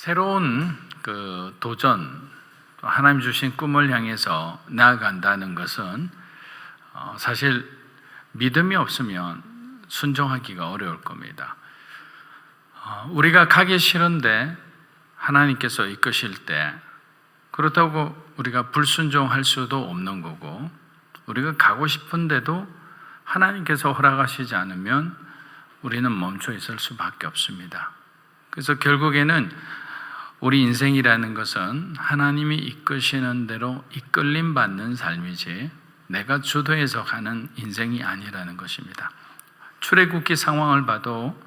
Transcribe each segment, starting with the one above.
새로운 도전, 하나님 주신 꿈을 향해서 나아간다는 것은 사실 믿음이 없으면 순종하기가 어려울 겁니다. 우리가 가기 싫은데 하나님께서 이끄실 때, 그렇다고 우리가 불순종할 수도 없는 거고, 우리가 가고 싶은데도 하나님께서 허락하시지 않으면 우리는 멈춰 있을 수밖에 없습니다. 그래서 결국에는 우리 인생이라는 것은 하나님이 이끄시는 대로 이끌림 받는 삶이지 내가 주도해서 가는 인생이 아니라는 것입니다. 출애굽기 상황을 봐도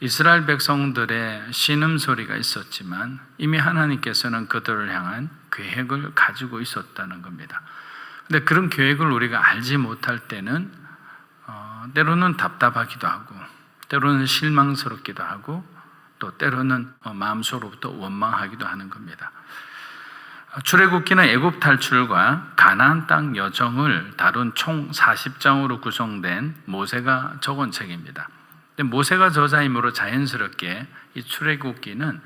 이스라엘 백성들의 신음소리가 있었지만 이미 하나님께서는 그들을 향한 계획을 가지고 있었다는 겁니다. 근데 그런 계획을 우리가 알지 못할 때는 때로는 답답하기도 하고, 때로는 실망스럽기도 하고, 또 때로는 마음속으로부터 원망하기도 하는 겁니다. 출애굽기는 애굽 탈출과 가나안 땅 여정을 다룬 총 40장으로 구성된 모세가 적은 책입니다. 근데 모세가 저자이므로 자연스럽게 이 출애굽기는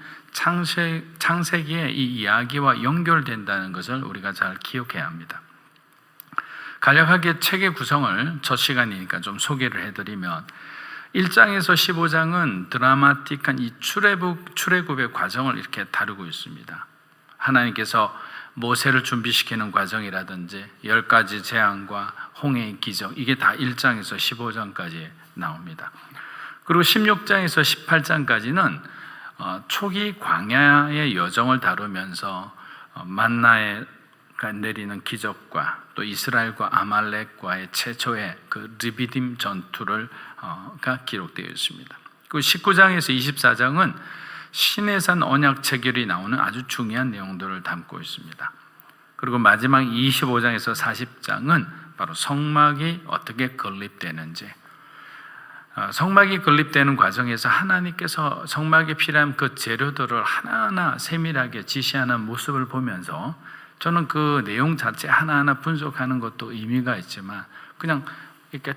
창세기의 이 이야기와 연결된다는 것을 우리가 잘 기억해야 합니다. 간략하게 책의 구성을 첫 시간이니까 좀 소개를 해드리면, 1장에서 15장은 드라마틱한 이 출애굽의 과정을 이렇게 다루고 있습니다. 하나님께서 모세를 준비시키는 과정이라든지 10가지 재앙과 홍해의 기적, 이게 다 1장에서 15장까지 나옵니다. 그리고 16장에서 18장까지는 초기 광야의 여정을 다루면서 만나에 내리는 기적과 또 이스라엘과 아말렉과의 최초의 그 르비딤 전투가 기록되어 있습니다. 그리고 19장에서 24장은 시내산 언약 체결이 나오는 아주 중요한 내용들을 담고 있습니다. 그리고 마지막 25장에서 40장은 바로 성막이 어떻게 건립되는지, 성막이 건립되는 과정에서 하나님께서 성막에 필요한 그 재료들을 하나하나 세밀하게 지시하는 모습을 보면서 저는 그 내용 자체 하나하나 분석하는 것도 의미가 있지만 그냥 이렇게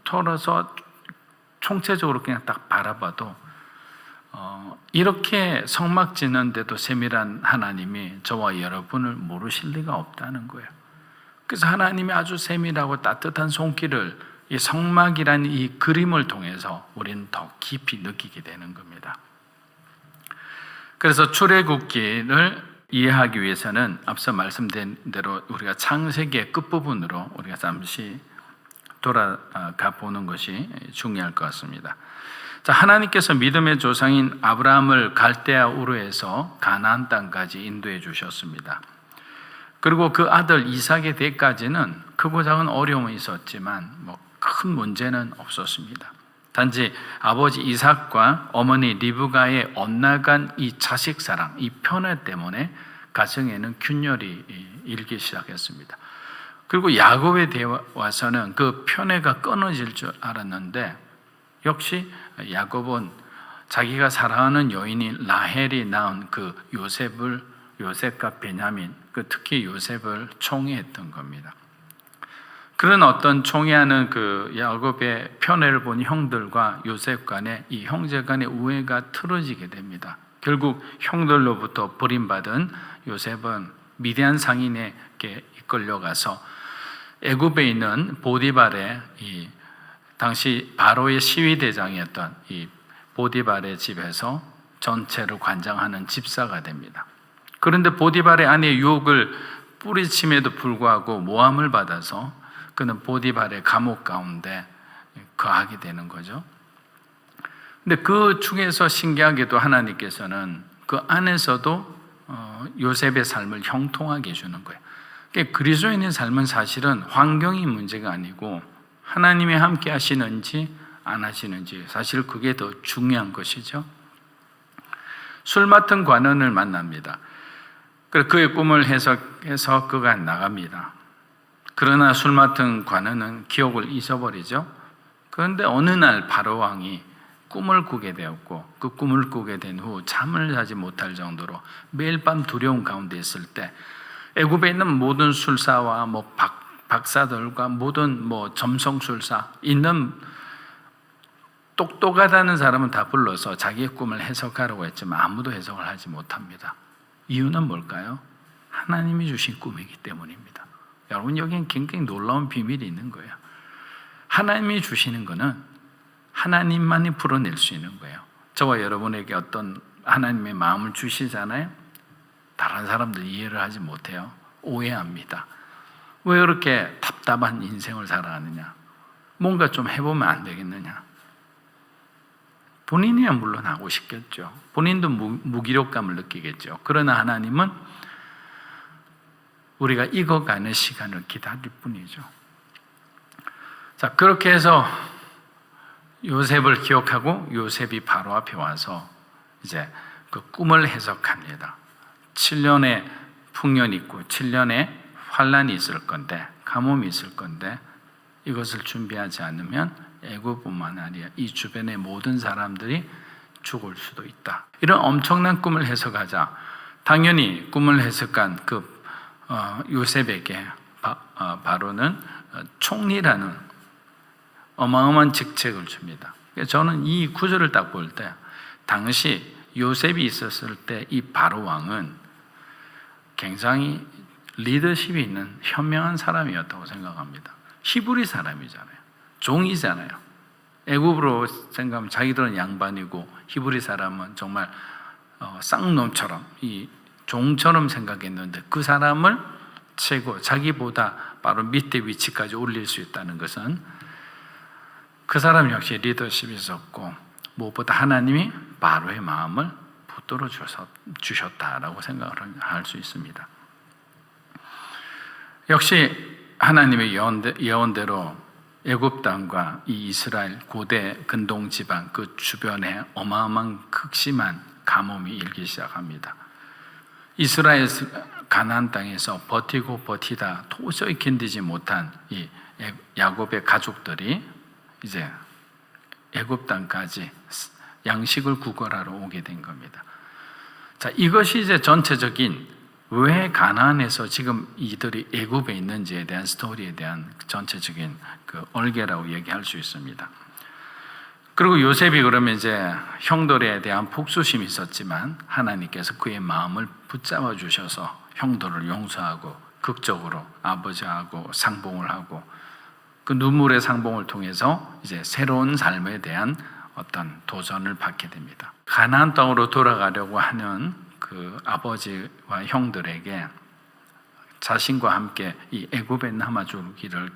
털어서 총체적으로 그냥 딱 바라봐도 이렇게 성막 짓는데도 세밀한 하나님이 저와 여러분을 모르실 리가 없다는 거예요. 그래서 하나님이 아주 세밀하고 따뜻한 손길을 이 성막이라는 이 그림을 통해서 우리는 더 깊이 느끼게 되는 겁니다. 그래서 출애굽기를 이해하기 위해서는 앞서 말씀드린 대로 우리가 창세기의 끝부분으로 우리가 잠시 돌아가 보는 것이 중요할 것 같습니다. 자, 하나님께서 믿음의 조상인 아브라함을 갈대아 우르에서 가나안 땅까지 인도해 주셨습니다. 그리고 그 아들 이삭의 때까지는 크고 작은 어려움이 있었지만 큰 문제는 없었습니다. 단지 아버지 이삭과 어머니 리브가의 엇나간 이 자식 사랑, 이 편애 때문에 가정에는 균열이 일기 시작했습니다. 그리고 야곱에 와서는 그 편애가 끊어질 줄 알았는데 역시 야곱은 자기가 사랑하는 여인인 라헬이 낳은 그 요셉과 베냐민, 특히 요셉을 총애했던 겁니다. 그런 어떤 총애하는 그 야곱의 편애를 본 형들과 요셉 간의 이 형제 간의 우애가 틀어지게 됩니다. 결국 형들로부터 버림받은 요셉은 미디안 상인에게 이끌려가서 애굽에 있는 보디발의 이 당시 바로의 시위대장이었던 이 보디발의 집에서 전체를 관장하는 집사가 됩니다. 그런데 보디발의 아내의 유혹을 뿌리침에도 불구하고 모함을 받아서 그는 보디발의 감옥 가운데 거하게 되는 거죠. 근데 그 중에서 신기하게도 하나님께서는 그 안에서도 요셉의 삶을 형통하게 해주는 거예요. 그러니까 그리스도인의 삶은 사실은 환경이 문제가 아니고 하나님이 함께 하시는지 안 하시는지, 사실 그게 더 중요한 것이죠. 술 맡은 관원을 만납니다. 그의 꿈을 해석해서 그가 나갑니다. 그러나 술 맡은 관원은 기억을 잊어버리죠. 그런데 어느 날 바로 왕이 꿈을 꾸게 되었고, 그 꿈을 꾸게 된 후 잠을 자지 못할 정도로 매일 밤 두려움 가운데 있을 때 애굽에 있는 모든 술사와 박사들과 모든 점성술사 있는 똑똑하다는 사람은 다 불러서 자기의 꿈을 해석하라고 했지만 아무도 해석을 하지 못합니다. 이유는 뭘까요? 하나님이 주신 꿈이기 때문입니다. 여러분, 여기엔 굉장히 놀라운 비밀이 있는 거예요. 하나님이 주시는 거는 하나님만이 풀어낼 수 있는 거예요. 저와 여러분에게 어떤 하나님의 마음을 주시잖아요. 다른 사람들 이해를 하지 못해요. 오해합니다. 왜 그렇게 답답한 인생을 살아가느냐? 뭔가 좀 해보면 안 되겠느냐? 본인이야 물론 하고 싶겠죠. 본인도 무기력감을 느끼겠죠. 그러나 하나님은 우리가 익어가는 시간을 기다릴 뿐이죠. 자, 그렇게 해서 요셉을 기억하고 요셉이 바로 앞에 와서 이제 그 꿈을 해석합니다. 7년의 풍년이 있고 7년의 환란이 있을 건데, 가뭄이 있을 건데, 이것을 준비하지 않으면 애굽뿐만 아니라 이 주변의 모든 사람들이 죽을 수도 있다. 이런 엄청난 꿈을 해석하자 당연히 꿈을 해석한 그 요셉에게 바로는 총리라는 어마어마한 직책을 줍니다. 저는 이 구절을 딱 볼 때 당시 요셉이 있었을 때 이 바로 왕은 굉장히 리더십이 있는 현명한 사람이었다고 생각합니다. 히브리 사람이잖아요. 종이잖아요. 애굽으로 생각하면 자기들은 양반이고 히브리 사람은 정말 쌍놈처럼 이 종처럼 생각했는데 그 사람을 최고 자기보다 바로 밑에 위치까지 올릴 수 있다는 것은 그 사람 역시 리더십이 있었고 무엇보다 하나님이 바로의 마음을 붙들어 주셨다라고 생각을 할 수 있습니다. 역시 하나님의 예언대로 애굽 땅과 이 이스라엘 고대 근동 지방 그 주변에 어마어마한 극심한 가뭄이 일기 시작합니다. 이스라엘 가나안 땅에서 버티고 버티다 도저히 견디지 못한 이 야곱의 가족들이 이제 애굽 땅까지 양식을 구걸하러 오게 된 겁니다. 자, 이것이 이제 전체적인 왜 가나안에서 지금 이들이 애굽에 있는지에 대한 스토리에 대한 전체적인 그 얼개라고 얘기할 수 있습니다. 그리고 요셉이 그러면 이제 형들에 대한 복수심이 있었지만 하나님께서 그의 마음을 붙잡아 주셔서 형들을 용서하고 극적으로 아버지하고 상봉을 하고 그 눈물의 상봉을 통해서 이제 새로운 삶에 대한 어떤 도전을 받게 됩니다. 가나안 땅으로 돌아가려고 하는 그 아버지와 형들에게 자신과 함께 이 애굽에 남아주기를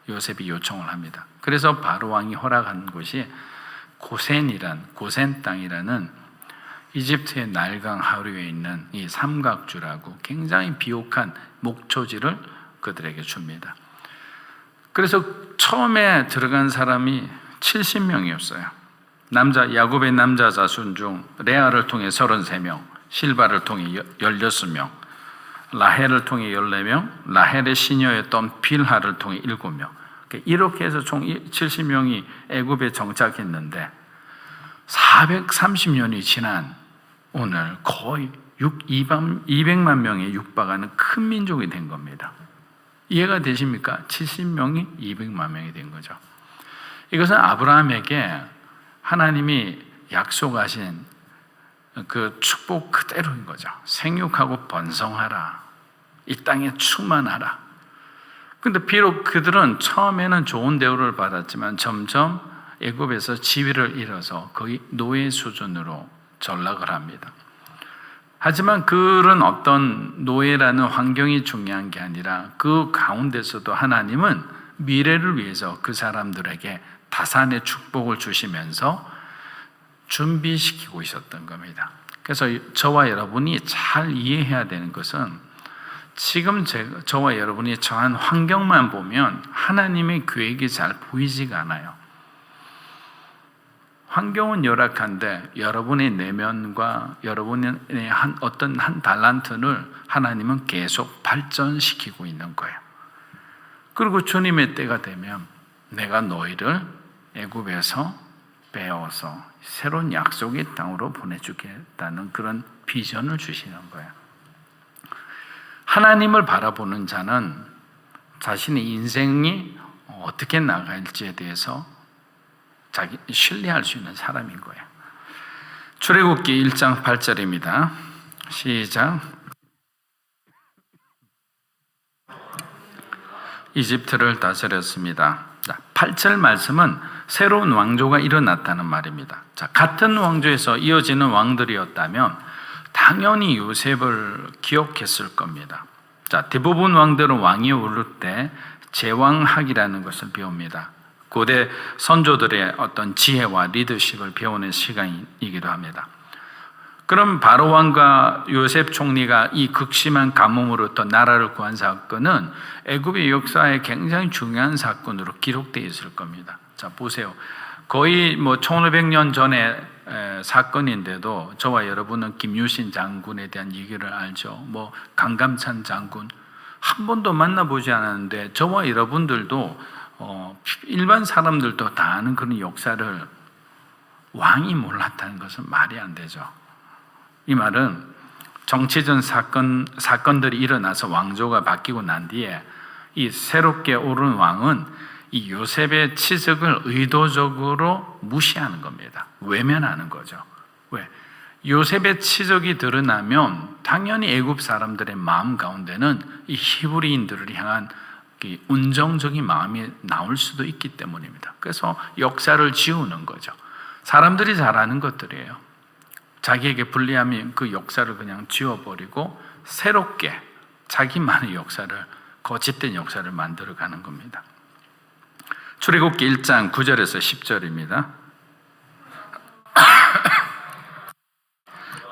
요셉이 요청을 합니다. 그래서 바로 왕이 허락한 곳이 고센 땅이라는 이집트의 나일강 하류에 있는 이 삼각주라고 굉장히 비옥한 목초지를 그들에게 줍니다. 그래서 처음에 들어간 사람이 70명이었어요. 야곱의 남자 자손 중 레아를 통해 33명, 실바를 통해 16명, 라헬을 통해 14명, 라헬의 시녀였던 빌하를 통해 7명. 이렇게 해서 총 70명이 애굽에 정착했는데 430년이 지난 오늘 거의 200만 명에 육박하는 큰 민족이 된 겁니다. 이해가 되십니까? 70명이 200만 명이 된 거죠. 이것은 아브라함에게 하나님이 약속하신 그 축복 그대로인 거죠. 생육하고 번성하라. 이 땅에 충만하라. 근데 비록 그들은 처음에는 좋은 대우를 받았지만 점점 애굽에서 지위를 잃어서 거의 노예 수준으로 전락을 합니다. 하지만 그런 어떤 노예라는 환경이 중요한 게 아니라 그 가운데서도 하나님은 미래를 위해서 그 사람들에게 다산의 축복을 주시면서 준비시키고 있었던 겁니다. 그래서 저와 여러분이 잘 이해해야 되는 것은 지금 저와 여러분이 처한 환경만 보면 하나님의 계획이 잘 보이지가 않아요. 환경은 열악한데 여러분의 내면과 여러분의 어떤 한 달란트를 하나님은 계속 발전시키고 있는 거예요. 그리고 주님의 때가 되면 내가 너희를 애굽에서 빼어서 새로운 약속의 땅으로 보내주겠다는 그런 비전을 주시는 거예요. 하나님을 바라보는 자는 자신의 인생이 어떻게 나갈지에 대해서 자기 신뢰할 수 있는 사람인 거예요. 출애굽기 1장 8절입니다. 시작. 이집트를 다스렸습니다. 8절 말씀은 새로운 왕조가 일어났다는 말입니다. 자, 같은 왕조에서 이어지는 왕들이었다면 당연히 요셉을 기억했을 겁니다. 자, 대부분 왕들은 왕위에 오를 때 제왕학이라는 것을 배웁니다. 고대 선조들의 어떤 지혜와 리더십을 배우는 시간이기도 합니다. 그럼 바로 왕과 요셉 총리가 이 극심한 가뭄으로부터 나라를 구한 사건은 애굽의 역사에 굉장히 중요한 사건으로 기록되어 있을 겁니다. 자, 보세요. 거의 1500년 전에 사건인데도 저와 여러분은 김유신 장군에 대한 얘기를 알죠. 강감찬 장군 한 번도 만나보지 않았는데 저와 여러분들도 일반 사람들도 다 아는 그런 역사를 왕이 몰랐다는 것은 말이 안 되죠. 이 말은 정치적 사건들이 일어나서 왕조가 바뀌고 난 뒤에 이 새롭게 오른 왕은 이 요셉의 치적을 의도적으로 무시하는 겁니다. 외면하는 거죠. 왜? 요셉의 치적이 드러나면 당연히 애굽 사람들의 마음 가운데는 이 히브리인들을 향한 운정적인 마음이 나올 수도 있기 때문입니다. 그래서 역사를 지우는 거죠. 사람들이 잘 아는 것들이에요. 자기에게 불리하면 그 역사를 그냥 지워버리고 새롭게 자기만의 역사를, 거짓된 역사를 만들어가는 겁니다. 출애굽기 1장 9절에서 10절입니다.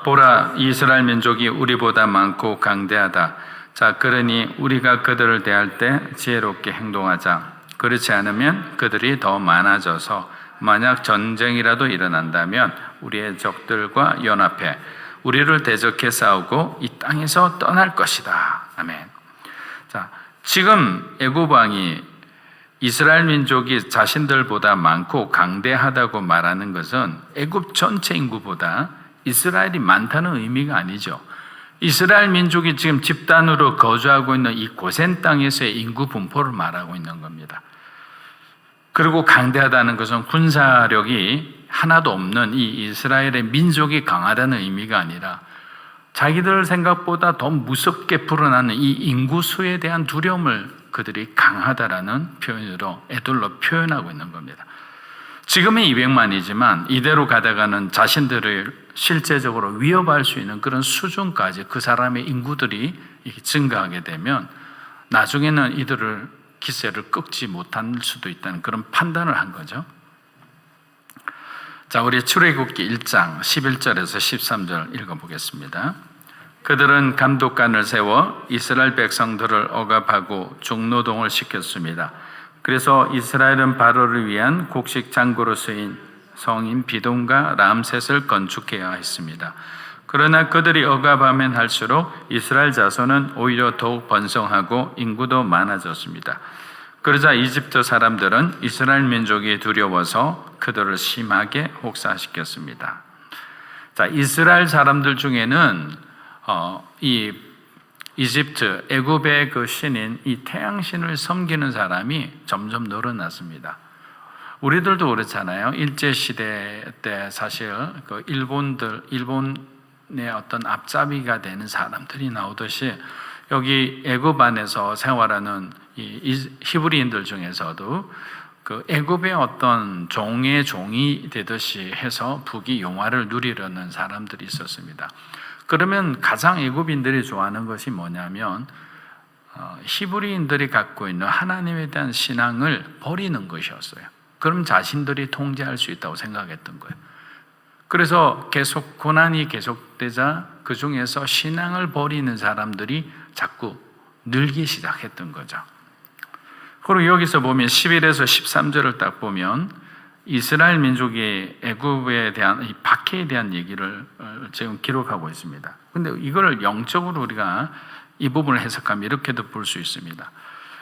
보라, 이스라엘 민족이 우리보다 많고 강대하다. 자, 그러니 우리가 그들을 대할 때 지혜롭게 행동하자. 그렇지 않으면 그들이 더 많아져서 만약 전쟁이라도 일어난다면 우리의 적들과 연합해 우리를 대적해 싸우고 이 땅에서 떠날 것이다. 아멘. 자, 지금 애굽 왕이 이스라엘 민족이 자신들보다 많고 강대하다고 말하는 것은 애굽 전체 인구보다 이스라엘이 많다는 의미가 아니죠. 이스라엘 민족이 지금 집단으로 거주하고 있는 이 고센 땅에서의 인구 분포를 말하고 있는 겁니다. 그리고 강대하다는 것은 군사력이 하나도 없는 이 이스라엘의 민족이 강하다는 의미가 아니라 자기들 생각보다 더 무섭게 불어나는 이 인구수에 대한 두려움을 그들이 강하다라는 표현으로 애들로 표현하고 있는 겁니다. 지금은 200만이지만 이대로 가다가는 자신들을 실제적으로 위협할 수 있는 그런 수준까지 그 사람의 인구들이 증가하게 되면 나중에는 이들을 기세를 꺾지 못할 수도 있다는 그런 판단을 한 거죠. 자, 우리 출애굽기 1장 11절에서 13절 읽어보겠습니다. 그들은 감독관을 세워 이스라엘 백성들을 억압하고 중노동을 시켰습니다. 그래서 이스라엘은 바로를 위한 곡식 창고로 쓰인 성인 비돔과 람셋을 건축해야 했습니다. 그러나 그들이 억압하면 할수록 이스라엘 자손은 오히려 더욱 번성하고 인구도 많아졌습니다. 그러자 이집트 사람들은 이스라엘 민족이 두려워서 그들을 심하게 혹사시켰습니다. 자, 이스라엘 사람들 중에는 이 이집트, 애굽의 그 신인 이 태양신을 섬기는 사람이 점점 늘어났습니다. 우리들도 그렇잖아요. 일제시대 때 사실 그 일본의 어떤 앞잡이가 되는 사람들이 나오듯이 여기 애굽 안에서 생활하는 이 히브리인들 중에서도 그 애굽의 어떤 종의 종이 되듯이 해서 북이 영화를 누리려는 사람들이 있었습니다. 그러면 가장 애굽인들이 좋아하는 것이 뭐냐면 히브리인들이 갖고 있는 하나님에 대한 신앙을 버리는 것이었어요. 그럼 자신들이 통제할 수 있다고 생각했던 거예요. 그래서 계속 고난이 계속되자 그 중에서 신앙을 버리는 사람들이 자꾸 늘기 시작했던 거죠. 그리고 여기서 보면 11에서 13절을 딱 보면 이스라엘 민족이 애굽에 대한 이 박해에 대한 얘기를 지금 기록하고 있습니다. 근데 이걸 영적으로 우리가 이 부분을 해석하면 이렇게도 볼 수 있습니다.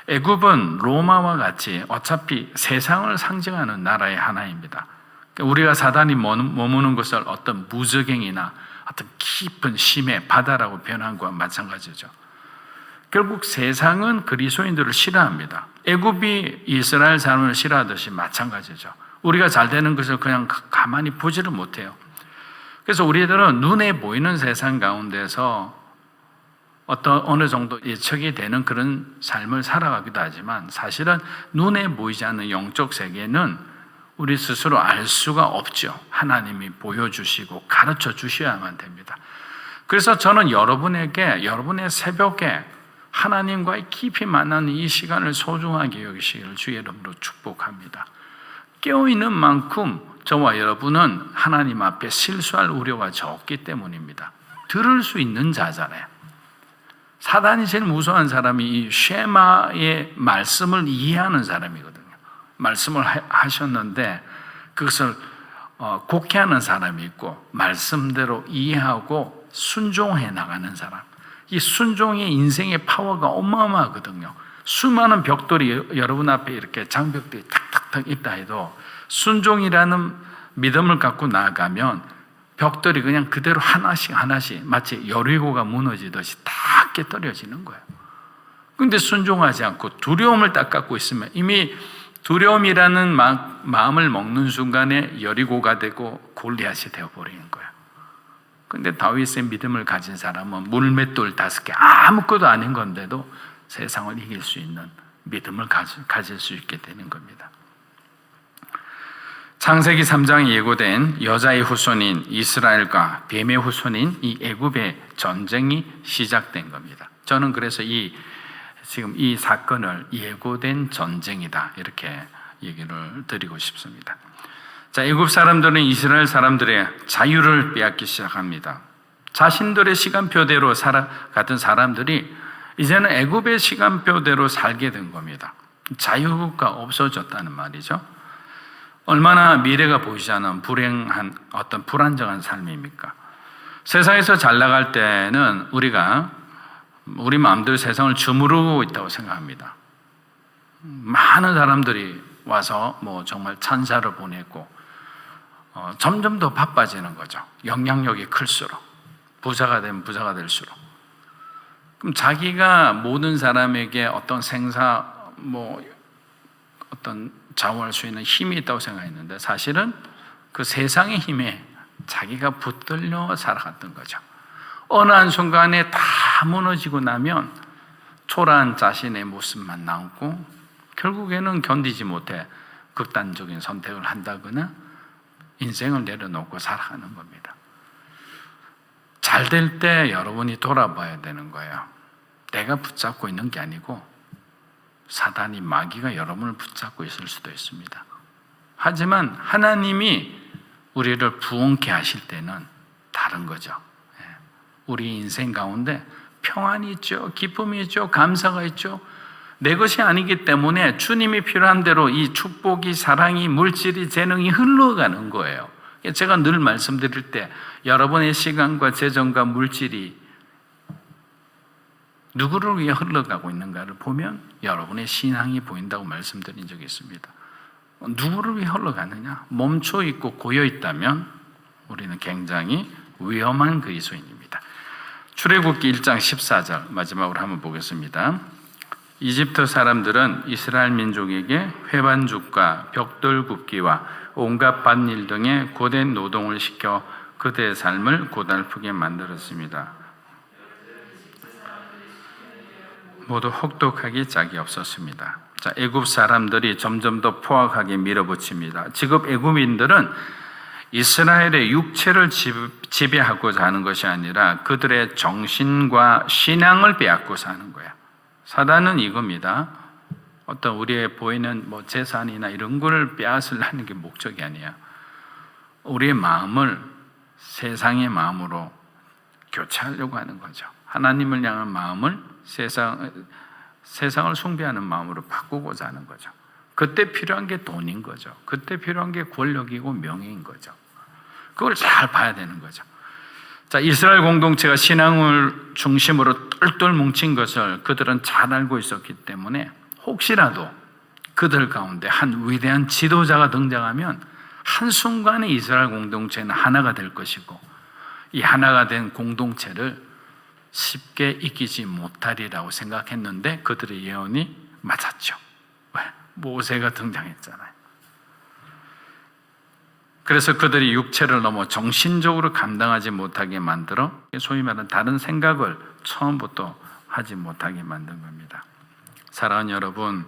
애굽은 로마와 같이 어차피 세상을 상징하는 나라의 하나입니다. 우리가 사단이 머무는 것을 어떤 무적행이나 어떤 깊은 심해 바다라고 표현한 것과 마찬가지죠. 결국 세상은 그리스도인들을 싫어합니다. 애굽이 이스라엘 사람을 싫어하듯이 마찬가지죠. 우리가 잘 되는 것을 그냥 가만히 보지를 못해요. 그래서 우리들은 눈에 보이는 세상 가운데서 어느 정도 예측이 되는 그런 삶을 살아가기도 하지만 사실은 눈에 보이지 않는 영적 세계는 우리 스스로 알 수가 없죠. 하나님이 보여주시고 가르쳐 주셔야만 됩니다. 그래서 저는 여러분의 새벽에 하나님과의 깊이 만나는 이 시간을 소중하게 여기시기를 주의 이름으로 축복합니다. 깨어있는 만큼 저와 여러분은 하나님 앞에 실수할 우려가 적기 때문입니다. 들을 수 있는 자잖아요. 사단이 제일 무서워한 사람이 이 쉐마의 말씀을 이해하는 사람이거든요. 말씀을 하셨는데 그것을 곡해하는 사람이 있고 말씀대로 이해하고 순종해 나가는 사람. 이 순종의 인생의 파워가 어마어마하거든요. 수많은 벽돌이 여러분 앞에 이렇게 장벽들이 탁탁탁 있다 해도 순종이라는 믿음을 갖고 나아가면 벽돌이 그냥 그대로 하나씩 마치 여리고가 무너지듯이 다 깨뜨려지는 거예요. 그런데 순종하지 않고 두려움을 딱 갖고 있으면 이미 두려움이라는 마음을 먹는 순간에 여리고가 되고 골리앗이 되어버리는 거예요. 그런데 다윗의 믿음을 가진 사람은 물맷돌 5개 아무것도 아닌 건데도 세상을 이길 수 있는 믿음을 가질 수 있게 되는 겁니다. 창세기 3장에 예고된 여자의 후손인 이스라엘과 뱀의 후손인 이 애굽의 전쟁이 시작된 겁니다. 저는 그래서 지금 이 사건을 예고된 전쟁이다 이렇게 얘기를 드리고 싶습니다. 자, 애굽 사람들은 이스라엘 사람들의 자유를 빼앗기 시작합니다. 자신들의 시간표대로 살아가던 사람들이 이제는 애굽의 시간표대로 살게 된 겁니다. 자유가 없어졌다는 말이죠. 얼마나 미래가 보이지 않은 불행한 어떤 불안정한 삶입니까? 세상에서 잘 나갈 때는 우리 마음대로 세상을 주무르고 있다고 생각합니다. 많은 사람들이 와서 정말 찬사를 보내고 점점 더 바빠지는 거죠. 영향력이 클수록 부자가 되면 부자가 될수록. 그럼 자기가 모든 사람에게 어떤 어떤 좌우할 수 있는 힘이 있다고 생각했는데 사실은 그 세상의 힘에 자기가 붙들려 살아갔던 거죠. 어느 한순간에 다 무너지고 나면 초라한 자신의 모습만 남고 결국에는 견디지 못해 극단적인 선택을 한다거나 인생을 내려놓고 살아가는 겁니다. 잘 될 때 여러분이 돌아봐야 되는 거예요. 내가 붙잡고 있는 게 아니고 사단이 마귀가 여러분을 붙잡고 있을 수도 있습니다. 하지만 하나님이 우리를 부흥케 하실 때는 다른 거죠. 우리 인생 가운데 평안이 있죠. 기쁨이 있죠. 감사가 있죠. 내 것이 아니기 때문에 주님이 필요한 대로 이 축복이, 사랑이, 물질이, 재능이 흘러가는 거예요. 제가 늘 말씀드릴 때 여러분의 시간과 재정과 물질이 누구를 위해 흘러가고 있는가를 보면 여러분의 신앙이 보인다고 말씀드린 적이 있습니다. 누구를 위해 흘러가느냐? 멈춰 있고 고여 있다면 우리는 굉장히 위험한 그리스도인입니다. 출애굽기 1장 14절 마지막으로 한번 보겠습니다. 이집트 사람들은 이스라엘 민족에게 회반죽과 벽돌 굽기와 온갖 밭일 등의 고된 노동을 시켜 그들의 삶을 고달프게 만들었습니다. 모두 혹독하기 짝이 없었습니다. 자, 애굽 사람들이 점점 더 포악하게 밀어붙입니다. 지금 애굽인들은 이스라엘의 육체를 지배하고자 하는 것이 아니라 그들의 정신과 신앙을 빼앗고자 하는 거야. 사단은 이겁니다. 어떤 우리의 보이는 재산이나 이런 걸 빼앗으려는 게 목적이 아니야. 우리의 마음을 세상의 마음으로 교체하려고 하는 거죠. 하나님을 향한 마음을 세상을 숭배하는 마음으로 바꾸고자 하는 거죠. 그때 필요한 게 돈인 거죠. 그때 필요한 게 권력이고 명예인 거죠. 그걸 잘 봐야 되는 거죠. 자, 이스라엘 공동체가 신앙을 중심으로 똘똘 뭉친 것을 그들은 잘 알고 있었기 때문에 혹시라도 그들 가운데 한 위대한 지도자가 등장하면 한순간에 이스라엘 공동체는 하나가 될 것이고 이 하나가 된 공동체를 쉽게 이기지 못하리라고 생각했는데 그들의 예언이 맞았죠. 왜? 모세가 등장했잖아요. 그래서 그들이 육체를 넘어 정신적으로 감당하지 못하게 만들어 소위 말하는 다른 생각을 처음부터 하지 못하게 만든 겁니다. 사랑하는 여러분,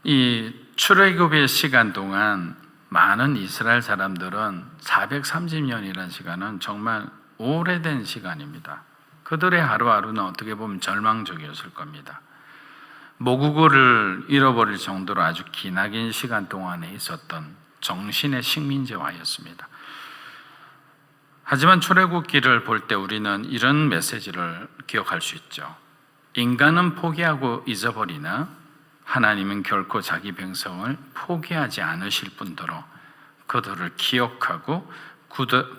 이 출애굽의 시간 동안 많은 이스라엘 사람들은 430년이라는 시간은 정말 오래된 시간입니다. 그들의 하루하루는 어떻게 보면 절망적이었을 겁니다. 모국어를 잃어버릴 정도로 아주 기나긴 시간 동안에 있었던 정신의 식민지화였습니다. 하지만 출애굽기를 볼 때 우리는 이런 메시지를 기억할 수 있죠. 인간은 포기하고 잊어버리나 하나님은 결코 자기 백성을 포기하지 않으실 뿐더러 그들을 기억하고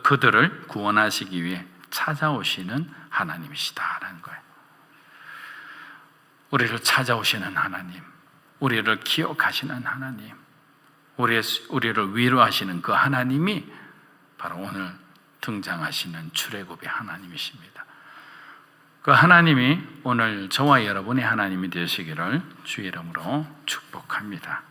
그들을 구원하시기 위해 찾아오시는 하나님이시다라는 거예요. 우리를 찾아오시는 하나님, 우리를 기억하시는 하나님, 우리를 위로하시는 그 하나님이 바로 오늘 등장하시는 출애굽의 하나님이십니다. 그 하나님이 오늘 저와 여러분의 하나님이 되시기를 주의 이름으로 축복합니다.